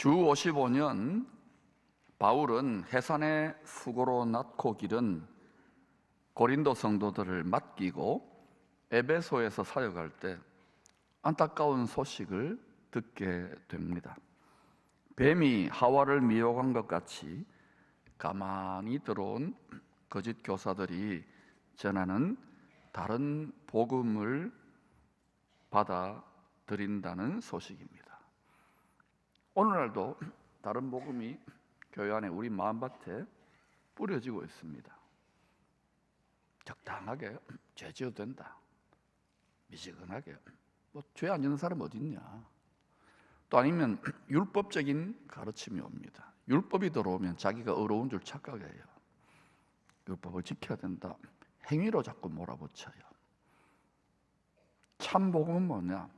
주 55년 바울은 해산의 수고로 낳고 기른 고린도 성도들을 맡기고 에베소에서 사역할 때 안타까운 소식을 듣게 됩니다. 뱀이 하와를 미혹한 것 같이 가만히 들어온 거짓 교사들이 전하는 다른 복음을 받아들인다는 소식입니다. 오늘날도 다른 복음이 교회 안에 우리 마음밭에 뿌려지고 있습니다. 적당하게 죄 지어도 된다, 미지근하게 죄 안 짓는 사람 어디 있냐, 또 아니면 율법적인 가르침이 옵니다. 율법이 들어오면 자기가 어려운 줄 착각해요. 율법을 지켜야 된다, 행위로 자꾸 몰아붙여요. 참 복음은 뭐냐?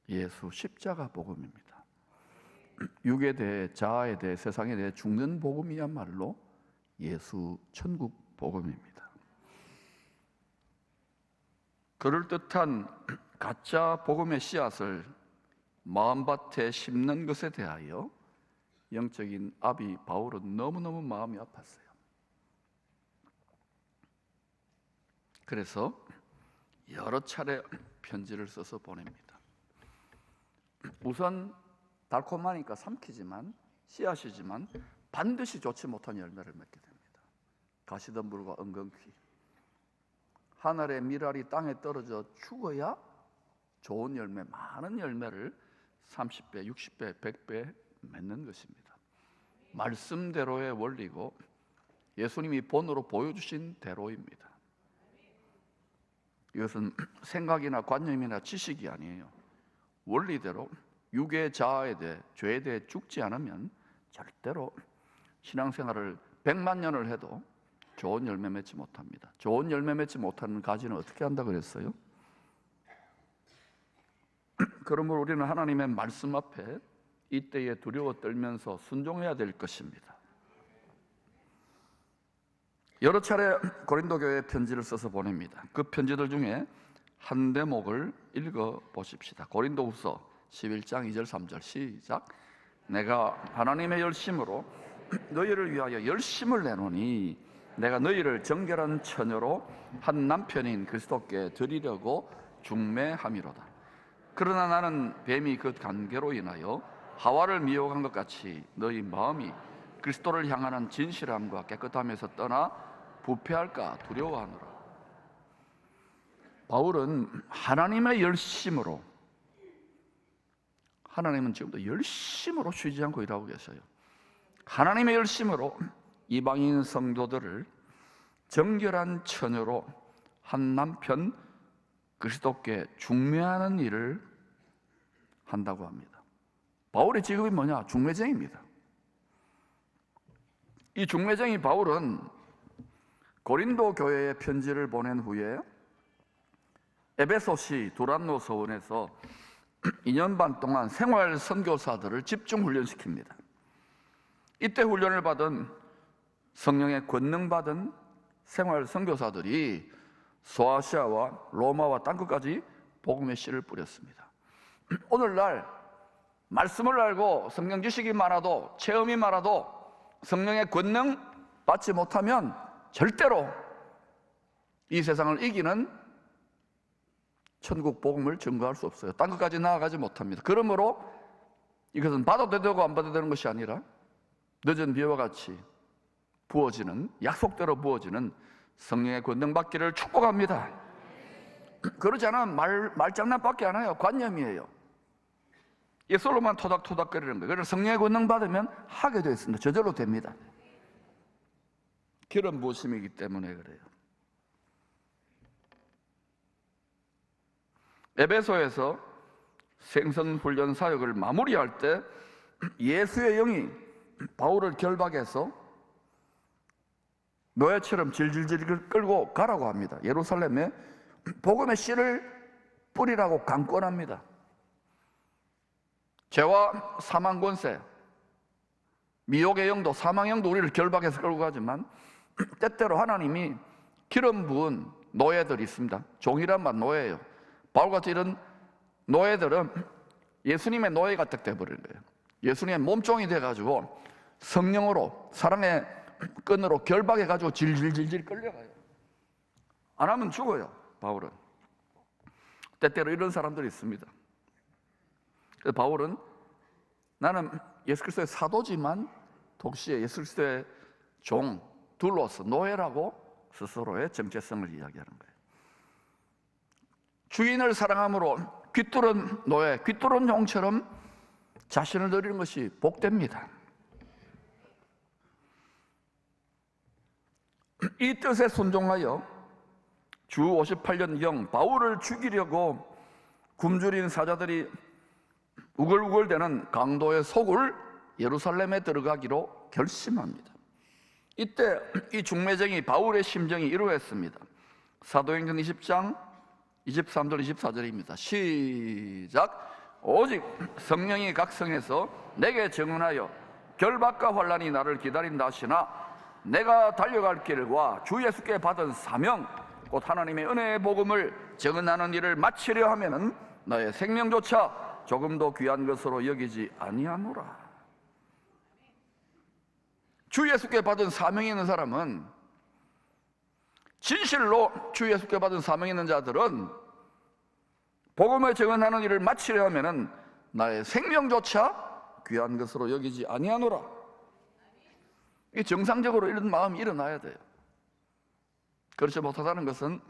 예수 십자가 복음입니다. 육에 대해, 자아에 대해, 세상에 대해 죽는 복음이야말로 예수 천국 복음입니다. 그럴듯한 가짜 복음의 씨앗을 마음밭에 심는 것에 대하여 영적인 아비 바울은 너무너무 마음이 아팠어요. 그래서 여러 차례 편지를 써서 보냅니다. 우선 달콤하니까 삼키지만, 씨앗이지만 반드시 좋지 못한 열매를 맺게 됩니다. 가시덤불과 은근퀴. 하늘의 밀알이 땅에 떨어져 죽어야 좋은 열매, 많은 열매를 30배, 60배, 100배 맺는 것입니다. 말씀대로의 원리고 예수님이 본으로 보여주신 대로입니다. 이것은 생각이나 관념이나 지식이 아니에요. 원리대로 육의 자아에 대해, 죄에 대해 죽지 않으면 절대로 신앙생활을 100만 년을 해도 좋은 열매 맺지 못합니다. 좋은 열매 맺지 못하는 가지는 어떻게 한다 그랬어요? 그러므로 우리는 하나님의 말씀 앞에 이때에 두려워 떨면서 순종해야 될 것입니다. 여러 차례 고린도 교회에 편지를 써서 보냅니다. 그 편지들 중에 한 대목을 읽어 보십시다. 고린도후서 11장 2절 3절 시작. 내가 하나님의 열심으로 너희를 위하여 열심을 내노니 내가 너희를 정결한 처녀로 한 남편인 그리스도께 드리려고 중매함이로다. 그러나 나는 뱀이 그 관계로 인하여 하와를 미혹한 것 같이 너희 마음이 그리스도를 향하는 진실함과 깨끗함에서 떠나 부패할까 두려워하노라. 바울은 하나님의 열심으로, 하나님은 지금도 열심으로 쉬지 않고 일하고 계셔요. 하나님의 열심으로 이방인 성도들을 정결한 처녀로 한 남편 그리스도께 중매하는 일을 한다고 합니다. 바울의 직업이 뭐냐? 중매쟁이입니다. 이 중매쟁이 바울은 고린도 교회에 편지를 보낸 후에 에베소시 두란노 서원에서 2년 반 동안 생활 선교사들을 집중 훈련시킵니다. 이때 훈련을 받은, 성령의 권능 받은 생활 선교사들이 소아시아와 로마와 땅끝까지 복음의 씨를 뿌렸습니다. 오늘날 말씀을 알고 성경 지식이 많아도, 체험이 많아도 성령의 권능 받지 못하면 절대로 이 세상을 이기는 천국 복음을 증거할 수 없어요. 땅끝까지 나아가지 못합니다. 그러므로 이것은 받아도 되고 안 받아도 되는 것이 아니라 늦은 비와 같이 부어지는, 약속대로 부어지는 성령의 권능 받기를 축복합니다. 그러지 않으면 말장난밖에 안 해요. 관념이에요. 예술로만 토닥토닥거리는 거예요. 그래서 성령의 권능 받으면 하게 되어 있습니다. 저절로 됩니다. 기름 부으심이기 때문에 그래요. 에베소에서 생선훈련 사역을 마무리할 때 예수의 영이 바울을 결박해서 노예처럼 질질질 끌고 가라고 합니다. 예루살렘에 복음의 씨를 뿌리라고 강권합니다. 죄와 사망 권세, 미혹의 영도, 사망 영도 우리를 결박해서 끌고 가지만 때때로 하나님이 기름 부은 노예들이 있습니다. 종이란 말 노예예요. 바울같이 이런 노예들은 예수님의 노예가 딱 돼버린 거예요. 예수님의 몸종이 돼가지고 성령으로 사랑의 끈으로 결박해가지고 질질질질 끌려가요. 안 하면 죽어요. 바울은 때때로 이런 사람들이 있습니다. 그래서 바울은 나는 예수 그리스도의 사도지만 동시에 예수 그리스도의 종, 둘로서 노예라고 스스로의 정체성을 이야기하는 거예요. 주인을 사랑함으로 귀뚫은 노예, 귀뚫은 종처럼 자신을 드리는 것이 복됩니다. 이 뜻에 순종하여 주 58년경 바울을 죽이려고 굶주린 사자들이 우글우글대는 강도의 속을 예루살렘에 들어가기로 결심합니다. 이때 이 중매쟁이 바울의 심정이 이러했습니다. 사도행전 20장 23절 24절입니다. 시작. 오직 성령이 각성해서 내게 증언하여 결박과 환난이 나를 기다린다 하시나 내가 달려갈 길과 주 예수께 받은 사명 곧 하나님의 은혜의 복음을 증언하는 일을 마치려 하면은 너의 생명조차 조금도 귀한 것으로 여기지 아니하노라. 주 예수께 받은 사명이 있는 사람은, 진실로 주 예수께 받은 사명이 있는 자들은 복음을 증언하는 일을 마치려 하면은 나의 생명조차 귀한 것으로 여기지 아니하노라. 이 정상적으로 이런 마음이 일어나야 돼요. 그렇지 못하다는 것은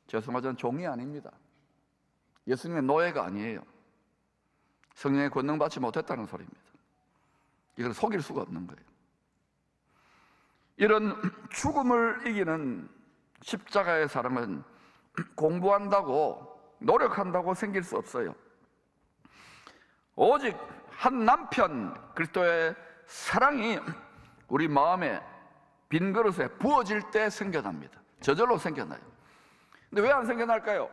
죄송하지만 종이 아닙니다. 예수님의 노예가 아니에요. 성령의 권능 받지 못했다는 소리입니다. 이걸 속일 수가 없는 거예요. 이런 죽음을 이기는 십자가의 사랑은 공부한다고 노력한다고 생길 수 없어요. 오직 한 남편 그리스도의 사랑이 우리 마음에 빈 그릇에 부어질 때 생겨납니다. 저절로 생겨나요. 근데 왜 안 생겨날까요?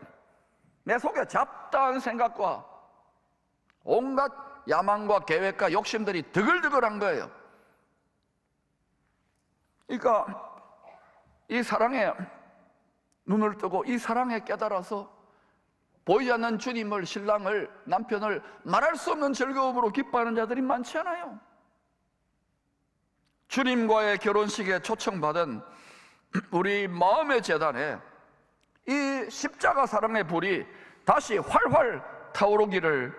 내 속에 잡다한 생각과 온갖 야망과 계획과 욕심들이 드글드글한 거예요. 그러니까 이 사랑에 눈을 뜨고 이 사랑에 깨달아서 보이지 않는 주님을, 신랑을, 남편을 말할 수 없는 즐거움으로 기뻐하는 자들이 많지 않아요. 주님과의 결혼식에 초청받은 우리 마음의 재단에 이 십자가 사랑의 불이 다시 활활 타오르기를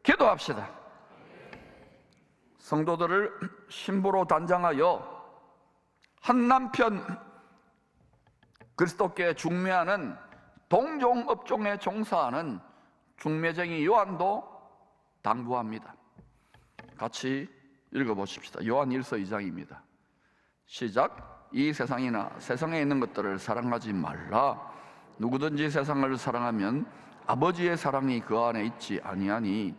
기도합시다. 성도들을 신부로 단장하여 한 남편 그리스도께 중매하는 동종업종에 종사하는 중매쟁이 요한도 당부합니다. 같이 읽어보십시다. 요한 1서 2장입니다. 시작. 이 세상이나 세상에 있는 것들을 사랑하지 말라. 누구든지 세상을 사랑하면 아버지의 사랑이 그 안에 있지 아니하니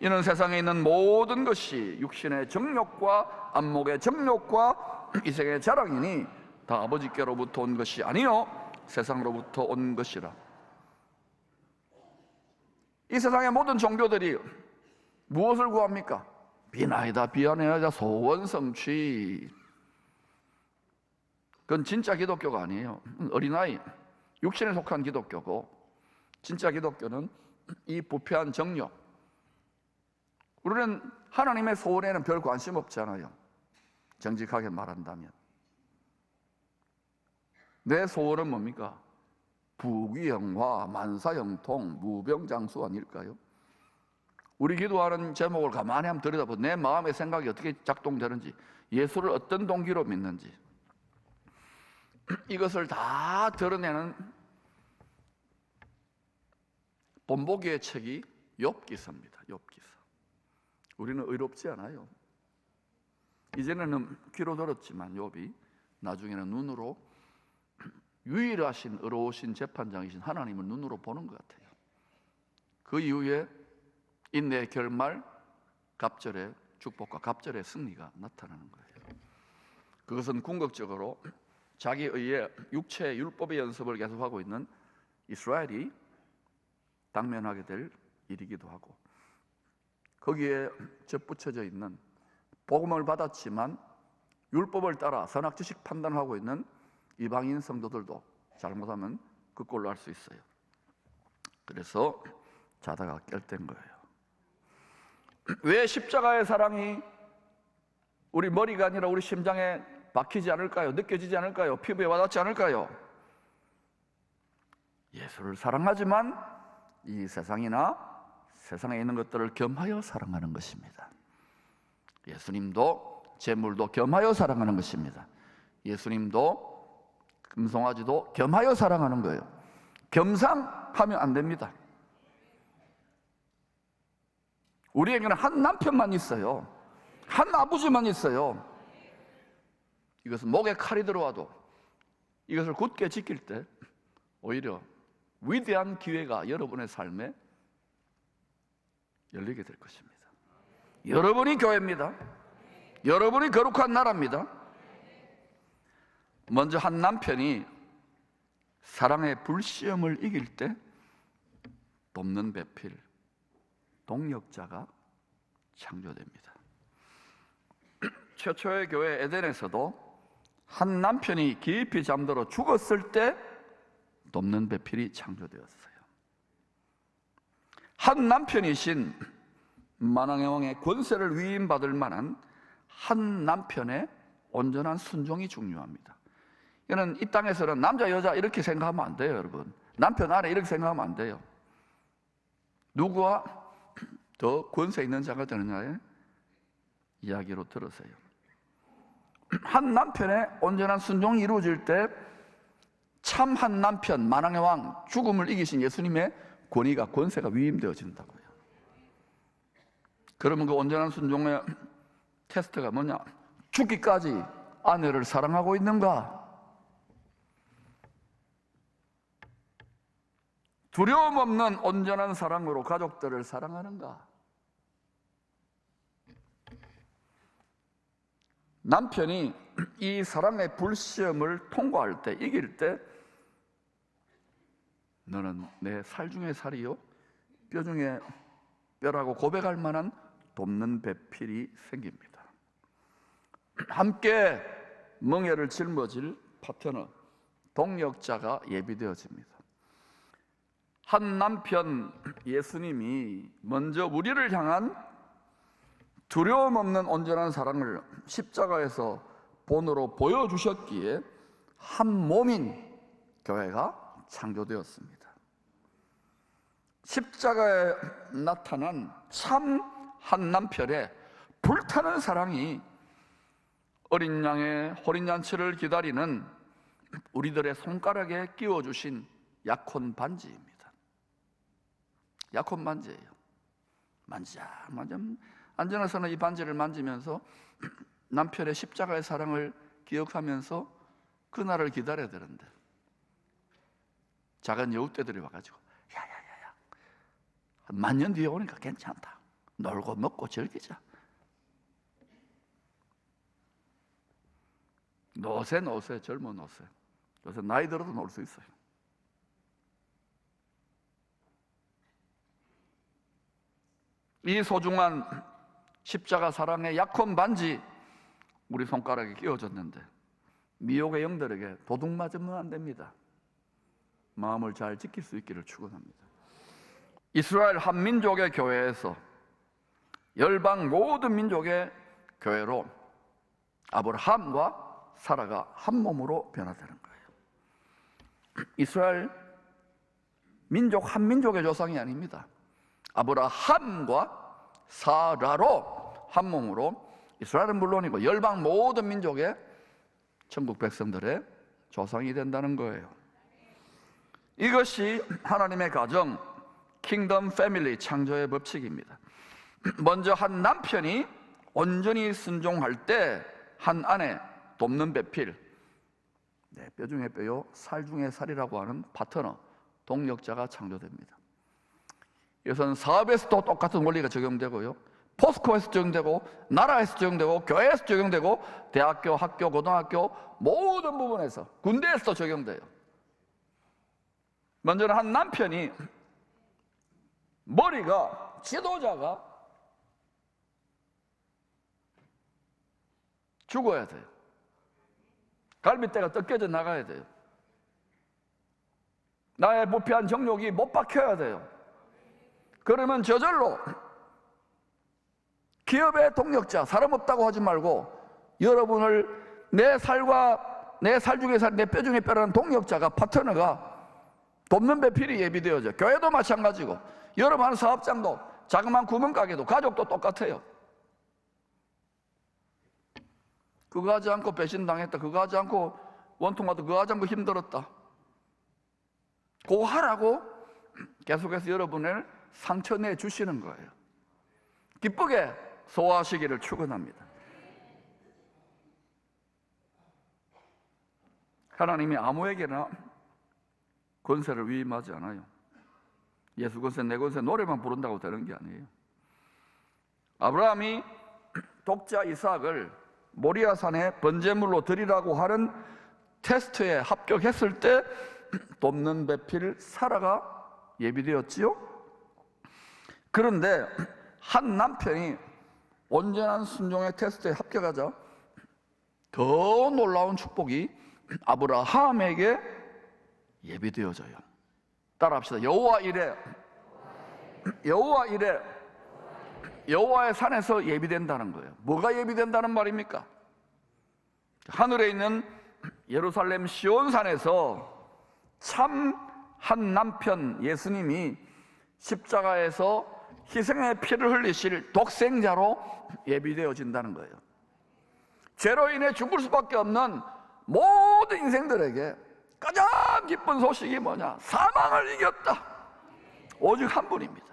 이는 세상에 있는 모든 것이 육신의 정욕과 안목의 정욕과 이생의 자랑이니 다 아버지께로부터 온 것이 아니요 세상으로부터 온 것이라. 이 세상의 모든 종교들이 무엇을 구합니까? 비나이다 비아내야자 소원 성취. 그건 진짜 기독교가 아니에요. 어린아이, 육신에 속한 기독교고, 진짜 기독교는 이 부패한 정욕, 우리는 하나님의 소원에는 별 관심 없잖아요. 정직하게 말한다면 내 소원은 뭡니까? 부귀영화, 만사형통, 무병장수 아닐까요? 우리 기도하는 제목을 가만히 한번 들여다보면 내 마음의 생각이 어떻게 작동되는지, 예수를 어떤 동기로 믿는지, 이것을 다 드러내는 본보기의 책이 욥기서입니다. 욥기서. 우리는 의롭지 않아요. 이전에는 귀로 들었지만 욥이 나중에는 눈으로, 유일하신 의로우신 재판장이신 하나님을 눈으로 보는 것 같아요. 그 이후에 인내의 결말, 갑절의 축복과 갑절의 승리가 나타나는 거예요. 그것은 궁극적으로 자기 의의 육체의 율법의 연습을 계속하고 있는 이스라엘이 당면하게 될 일이기도 하고, 거기에 접붙여져 있는 복음을 받았지만 율법을 따라 선악지식 판단하고 있는 이방인 성도들도 잘못하면 그 꼴로 할 수 있어요. 그래서 자다가 깰 땐 거예요. 왜 십자가의 사랑이 우리 머리가 아니라 우리 심장에 박히지 않을까요? 느껴지지 않을까요? 피부에 와닿지 않을까요? 예수를 사랑하지만 이 세상이나 세상에 있는 것들을 겸하여 사랑하는 것입니다. 예수님도 재물도 겸하여 사랑하는 것입니다. 예수님도 금송아지도 겸하여 사랑하는 거예요. 겸상하면 안 됩니다. 우리에게는 한 남편만 있어요. 한 아버지만 있어요. 이것은 목에 칼이 들어와도 이것을 굳게 지킬 때 오히려 위대한 기회가 여러분의 삶에 열리게 될 것입니다. 여러분이 교회입니다. 여러분이 거룩한 나라입니다. 먼저 한 남편이 사랑의 불시험을 이길 때 돕는 배필, 동력자가 창조됩니다. 최초의 교회 에덴에서도 한 남편이 깊이 잠들어 죽었을 때 돕는 배필이 창조되었어요. 한 남편이신 만왕의 왕의 권세를 위임받을 만한 한 남편의 온전한 순종이 중요합니다. 이는 이 땅에서는 남자 여자 이렇게 생각하면 안 돼요, 여러분. 남편 아내 이렇게 생각하면 안 돼요. 누구와 더 권세 있는 자가 되느냐의 이야기로 들으세요. 한 남편의 온전한 순종이 이루어질 때 참 한 남편, 만왕의 왕, 죽음을 이기신 예수님의 권위가, 권세가 위임되어진다고요. 그러면 그 온전한 순종의 테스트가 뭐냐? 죽기까지 아내를 사랑하고 있는가? 두려움 없는 온전한 사랑으로 가족들을 사랑하는가? 남편이 이 사랑의 불시험을 통과할 때, 이길 때 너는 내 살 중에 살이요 뼈 중에 뼈라고 고백할 만한 돕는 배필이 생깁니다. 함께 멍에를 짊어질 파트너, 동력자가 예비되어집니다. 한 남편 예수님이 먼저 우리를 향한 두려움 없는 온전한 사랑을 십자가에서 본으로 보여주셨기에 한 몸인 교회가 창조되었습니다. 십자가에 나타난 참 한 남편의 불타는 사랑이 어린 양의 호린잔치를 기다리는 우리들의 손가락에 끼워주신 약혼 반지입니다. 약혼 반지예요. 만지작 안전에서는 이 반지를 만지면서 남편의 십자가의 사랑을 기억하면서 그날을 기다려야 되는데 작은 여우떼들이 와가지고 야야야야 한 만 년 뒤에 오니까 괜찮다. 놀고 먹고 즐기자. 노세 젊은 노세. 요새 나이 들어도 놀 수 있어요. 이 소중한 십자가 사랑의 약혼 반지 우리 손가락에 끼워졌는데 미혹의 영들에게 도둑 맞으면 안 됩니다. 마음을 잘 지킬 수 있기를 축원합니다. 이스라엘 한 민족의 교회에서 열방 모든 민족의 교회로 아브라함과 사라가 한 몸으로 변화되는 거예요. 이스라엘 민족 한 민족의 조상이 아닙니다. 아브라함과 사라로 한 몸으로 이스라엘은 물론이고 열방 모든 민족의 천국 백성들의 조상이 된다는 거예요. 이것이 하나님의 가정, 킹덤 패밀리 창조의 법칙입니다. 먼저 한 남편이 온전히 순종할 때 한 아내 돕는 배필, 뼈 중에 뼈요 살 중에 살이라고 하는 파트너, 동력자가 창조됩니다. 이것은 사업에서도 똑같은 원리가 적용되고요, 포스코에서 적용되고, 나라에서 적용되고, 교회에서 적용되고, 대학교, 학교, 고등학교 모든 부분에서, 군대에서도 적용돼요. 먼저는 한 남편이 머리가, 지도자가 죽어야 돼요. 갈빗대가 뜯겨져 나가야 돼요. 나의 부패한 정욕이 못 박혀야 돼요. 그러면 저절로 기업의 동력자, 사람 없다고 하지 말고 여러분을 내 살 중에 살, 내 뼈 중에 뼈라는 동력자가, 파트너가 돕는 배필이 예비되어져. 교회도 마찬가지고 여러분 하는 사업장도, 자그마한 구멍가게도, 가족도 똑같아요. 그거 하지 않고 배신당했다, 그거 하지 않고 원통하다, 그거 하지 않고 힘들었다, 그거 하라고 계속해서 여러분을 상처 내주시는 거예요. 기쁘게 소화하시기를 축원합니다. 하나님이 아무에게나 권세를 위임하지 않아요. 예수 권세, 내 권세 노래만 부른다고 되는 게 아니에요. 아브라함이 독자 이삭을 모리아산에 번제물로 드리라고 하는 테스트에 합격했을 때 돕는 배필 사라가 예비되었지요. 그런데 한 남편이 온전한 순종의 테스트에 합격하자 더 놀라운 축복이 아브라함에게 예비되어져요. 따라합시다. 여호와 이래, 여호와 이래, 여호와의 산에서 예비된다는 거예요. 뭐가 예비된다는 말입니까? 하늘에 있는 예루살렘 시온산에서 참 한 남편 예수님이 십자가에서 희생의 피를 흘리실 독생자로 예비되어진다는 거예요. 죄로 인해 죽을 수밖에 없는 모든 인생들에게 가장 기쁜 소식이 뭐냐? 사망을 이겼다. 오직 한 분입니다.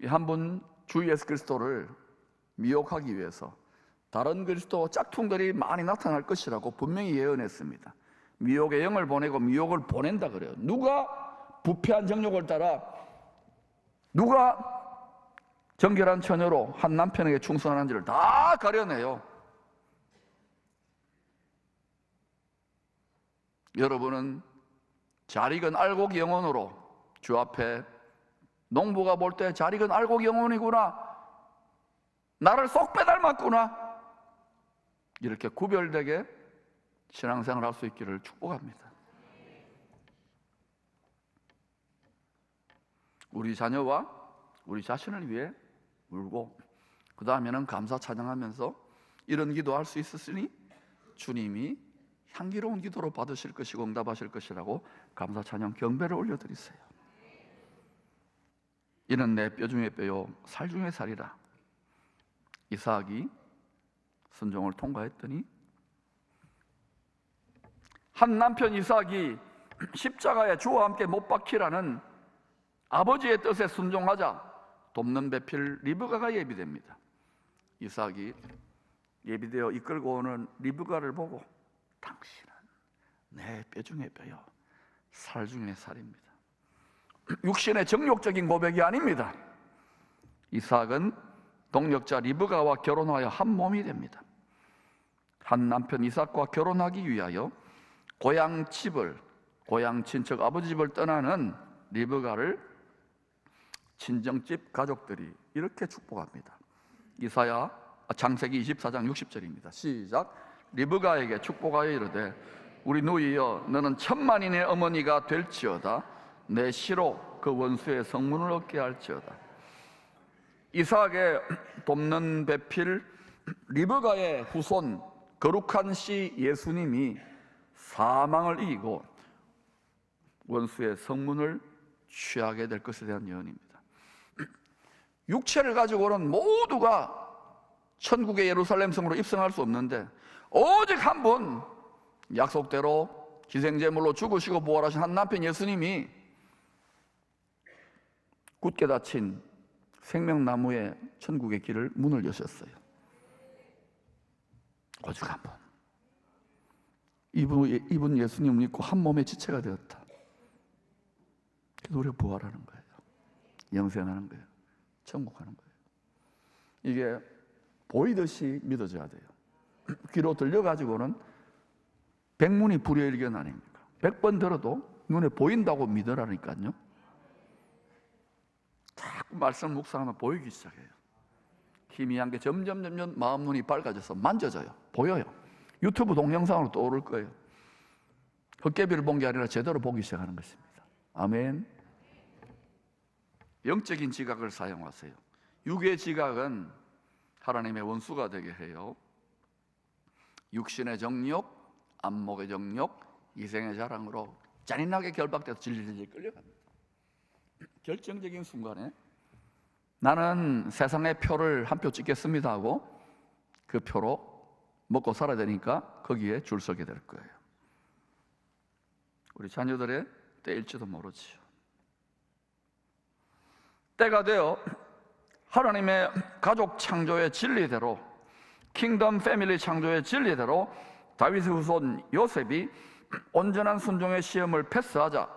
이 한 분 주 예수 그리스도를 미혹하기 위해서 다른 그리스도 짝퉁들이 많이 나타날 것이라고 분명히 예언했습니다. 미혹의 영을 보내고 미혹을 보낸다 그래요. 누가 부패한 정욕을 따라, 누가 정결한 처녀로 한 남편에게 충성하는지를 다 가려내요. 여러분은 잘 익은 알곡 영혼으로 주 앞에, 농부가 볼 때 잘 익은 알곡 영혼이구나, 나를 쏙 빼닮았구나, 이렇게 구별되게 신앙생활 할 수 있기를 축복합니다. 우리 자녀와 우리 자신을 위해 울고 그 다음에는 감사 찬양하면서 이런 기도할 수 있었으니 주님이 향기로운 기도로 받으실 것이고 응답하실 것이라고 감사 찬양 경배를 올려드리세요. 이는 내 뼈 중에 뼈요 살 중에 살이라. 이삭이 순종을 통과했더니 한 남편 이삭이 십자가에 주와 함께 못 박히라는 아버지의 뜻에 순종하자 돕는 배필 리브가가 예비됩니다. 이삭이 예비되어 이끌고 오는 리브가를 보고 당신은 내 뼈 중에 뼈요 살 중에 살입니다. 육신의 정욕적인 고백이 아닙니다. 이삭은 동력자 리브가와 결혼하여 한 몸이 됩니다. 한 남편 이삭과 결혼하기 위하여 고향 집을, 고향 친척 아버지 집을 떠나는 리브가를 친정집 가족들이 이렇게 축복합니다. 창세기 24장 60절입니다. 시작. 리브가에게 축복하여 이르되 우리 누이여 너는 천만인의 어머니가 될지어다. 내 시로 그 원수의 성문을 얻게 할지어다. 이삭의 돕는 배필 리브가의 후손 거룩한 씨 예수님이 사망을 이기고 원수의 성문을 취하게 될 것에 대한 예언입니다. 육체를 가지고는 모두가 천국의 예루살렘 성으로 입성할 수 없는데 오직 한 분, 약속대로 희생제물로 죽으시고 부활하신 한 남편 예수님이 굳게 닫힌 생명나무의 천국의 길을 문을 여셨어요. 오직 한 분. 이분 예수님을 믿고 한 몸의 지체가 되었다. 그래서 우리가 부활하는 거예요. 영생하는 거예요. 천국하는 거예요. 이게 보이듯이 믿어져야 돼요. 귀로 들려가지고는 백문이 불여일견 아닙니까? 100번 들어도 눈에 보인다고 믿으라니까요. 자꾸 말씀 묵상하면 보이기 시작해요. 희미한 게 점점 마음 눈이 밝아져서 만져져요. 보여요. 유튜브 동영상으로 떠오를 거예요. 헛개비를 본 게 아니라 제대로 보기 시작하는 것입니다. 아멘. 영적인 지각을 사용하세요. 육의 지각은 하나님의 원수가 되게 해요. 육신의 정욕, 안목의 정욕, 이생의 자랑으로 잔인하게 결박돼서 질질 끌려갑니다. 결정적인 순간에 나는 세상의 표를 한 표 찍겠습니다 하고 그 표로 먹고 살아야 되니까 거기에 줄 서게 될 거예요. 우리 자녀들의 때일지도 모르지요. 때가 되어 하나님의 가족 창조의 진리대로, 킹덤 패밀리 창조의 진리대로 다윗의 후손 요셉이 온전한 순종의 시험을 패스하자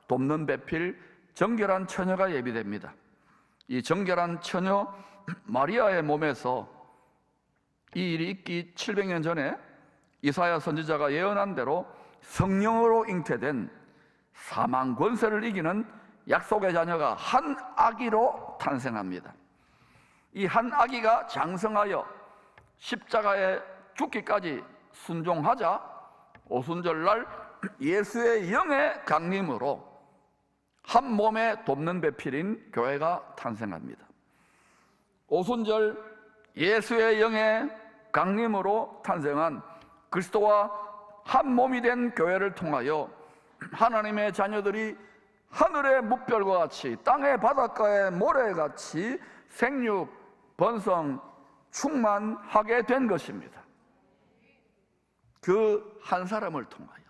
돕는 배필 정결한 처녀가 예비됩니다. 이 정결한 처녀 마리아의 몸에서 이 일이 있기 700년 전에 이사야 선지자가 예언한 대로 성령으로 잉태된 사망 권세를 이기는 약속의 자녀가 한 아기로 탄생합니다. 이 한 아기가 장성하여 십자가에 죽기까지 순종하자 오순절날 예수의 영의 강림으로 한 몸에 돕는 배필인 교회가 탄생합니다. 오순절 예수의 영의 강림으로 탄생한 그리스도와 한 몸이 된 교회를 통하여 하나님의 자녀들이 하늘의 뭇별과 같이 땅의 바닷가의 모래같이 생육, 번성, 충만하게 된 것입니다. 그 한 사람을 통하여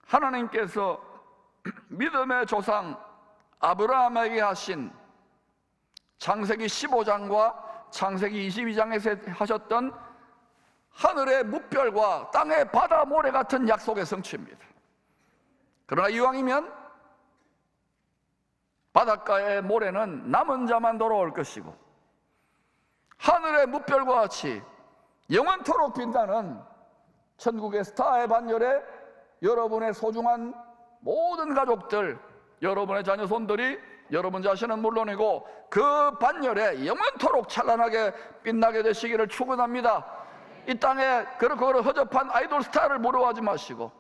하나님께서 믿음의 조상 아브라함에게 하신 창세기 15장과 창세기 22장에서 하셨던 하늘의 뭇별과 땅의 바다 모래 같은 약속의 성취입니다. 그러나 이왕이면 바닷가의 모래는 남은 자만 돌아올 것이고 하늘의 뭇별과 같이 영원토록 빛나는 천국의 스타의 반열에 여러분의 소중한 모든 가족들, 여러분의 자녀손들이 여러분 자신은 물론이고 그 반열에 영원토록 찬란하게 빛나게 되시기를 축원합니다. 이 땅에 그런 허접한 아이돌 스타를 부러워하지 마시고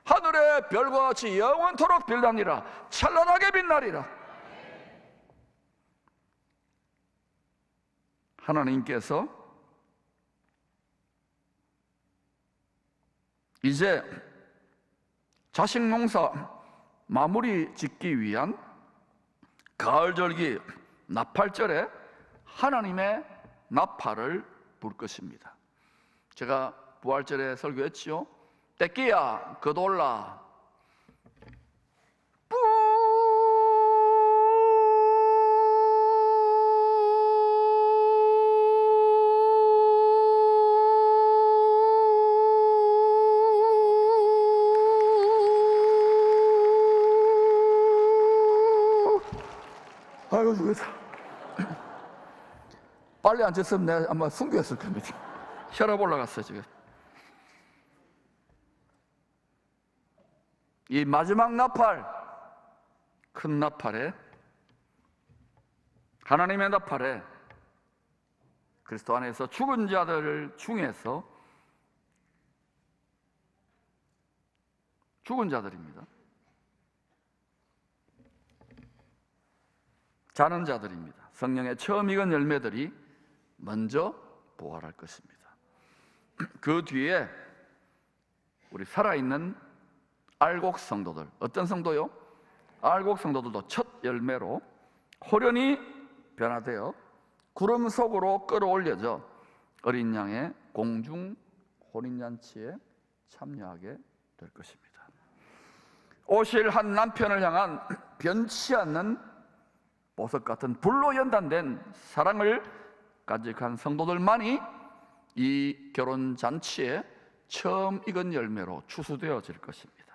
하늘의 별과 같이 영원토록 빛나니라, 찬란하게 빛나리라. 하나님께서 이제 자식 농사 마무리 짓기 위한 가을절기 나팔절에 하나님의 나팔을 불 것입니다. 제가 부활절에 설교했지요. 떼끼야 거돌라 뿌. 아이고 죽겠다. 빨리 안 쳤으면 내가 아마 순교했을 겁니다. 혈압 올라갔어요 지금. 이 마지막 나팔, 큰 나팔에, 하나님의 나팔에 그리스도 안에서 죽은 자들 중에서 죽은 자들입니다. 자는 자들입니다. 성령의 처음 익은 열매들이 먼저 부활할 것입니다. 그 뒤에 우리 살아있는 알곡 성도들, 어떤 성도요? 알곡 성도들도 첫 열매로 호련히 변화되어 구름 속으로 끌어올려져 어린 양의 공중 혼인잔치에 참여하게 될 것입니다. 오실 한 남편을 향한 변치 않는 보석 같은 불로 연단된 사랑을 간직한 성도들만이 이 결혼 잔치에 처음 익은 열매로 추수되어질 것입니다.